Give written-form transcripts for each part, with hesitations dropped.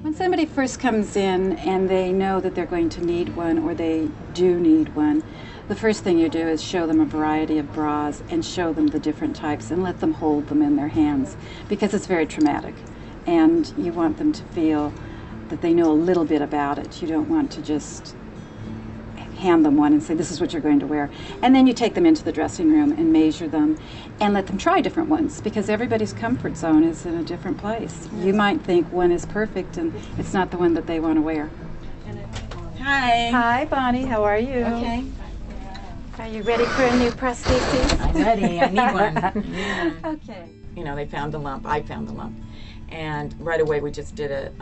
When somebody first comes in and they know that they're going to need one, or they do need one, the first thing you do is show them a variety of bras and show them the different types and let them hold them in their hands, because it's very traumatic and you want them to feel that they know a little bit about it. You don't want to just hand them one and say, this is what you're going to wear. And then you take them into the dressing room and measure them and let them try different ones, because everybody's comfort zone is in a different place. You might think one is perfect and it's not the one that they want to wear. Hi. Hi, Bonnie. How are you? Okay. Are you ready for a new prosthesis? I'm ready. I need one. Yeah. Okay. You know, they found a lump. I found a lump. And right away we just did a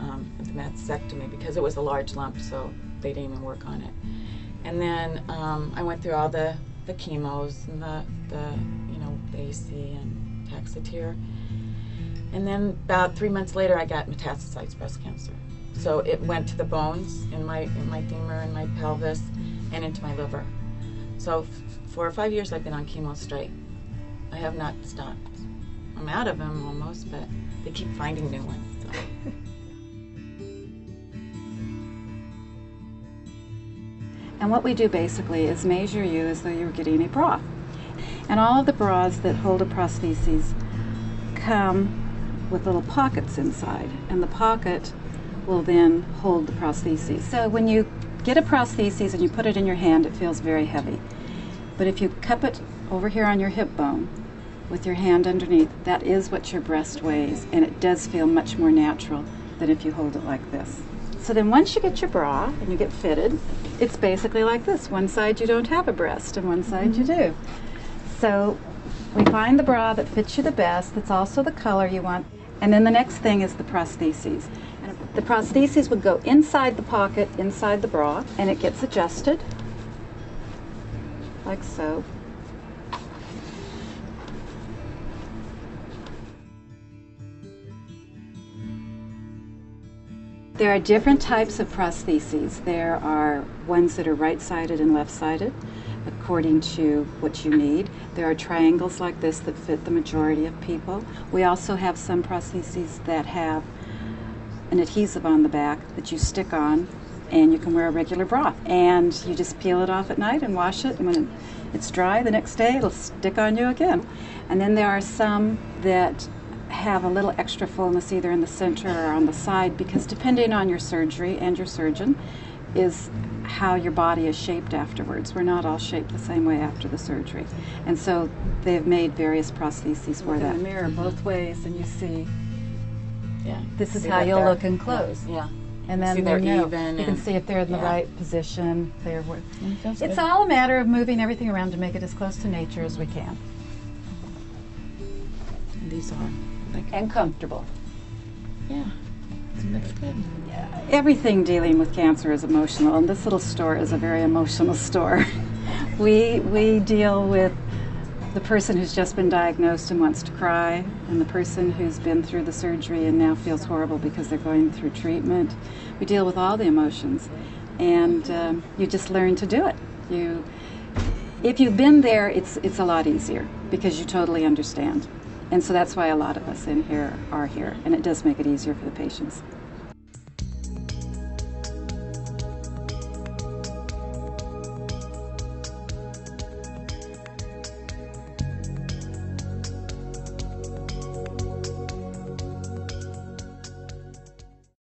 mastectomy because it was a large lump, so they didn't even work on it. And then I went through all the chemos and the AC and Taxotere. And then about 3 months later, I got metastasized breast cancer. So it went to the bones in my femur and my pelvis and into my liver. So for 5 years, I've been on chemo straight. I have not stopped. I'm out of them almost, but they keep finding new ones. So. And what we do basically is measure you as though you were getting a bra. And all of the bras that hold a prosthesis come with little pockets inside, and the pocket will then hold the prosthesis. So when you get a prosthesis and you put it in your hand, it feels very heavy. But if you cup it over here on your hip bone with your hand underneath, that is what your breast weighs, and it does feel much more natural than if you hold it like this. So then once you get your bra and you get fitted, it's basically like this. One side you don't have a breast and one side you do. So we find the bra that fits you the best, that's also the color you want, and then the next thing is the prosthesis. And the prosthesis would go inside the pocket, inside the bra, and it gets adjusted like so. There are different types of prostheses. There are ones that are right-sided and left-sided, according to what you need. There are triangles like this that fit the majority of people. We also have some prostheses that have an adhesive on the back that you stick on, and you can wear a regular bra. And you just peel it off at night and wash it, and when it's dry the next day, it'll stick on you again. And then there are some that have a little extra fullness either in the center or on the side, because depending on your surgery and your surgeon is how your body is shaped afterwards. We're not all shaped the same way after the surgery. And so they've made various prostheses for that. Look in the mirror both ways and you see, Yeah. this is how you'll look in clothes. Yeah. And then See, they're you even. can see if they're in the yeah. right position. It's It's all a matter of moving everything around to make it as close to nature as we can. And these are like, And comfortable. yeah. That's good. Everything dealing with cancer is emotional, and this little store is a very emotional store. We deal with the person who's just been diagnosed and wants to cry, and the person who's been through the surgery and now feels horrible because they're going through treatment. We deal with all the emotions, and you just learn to do it. If you've been there, it's a lot easier because you totally understand. And so that's why a lot of us in here are here, and it does make it easier for the patients.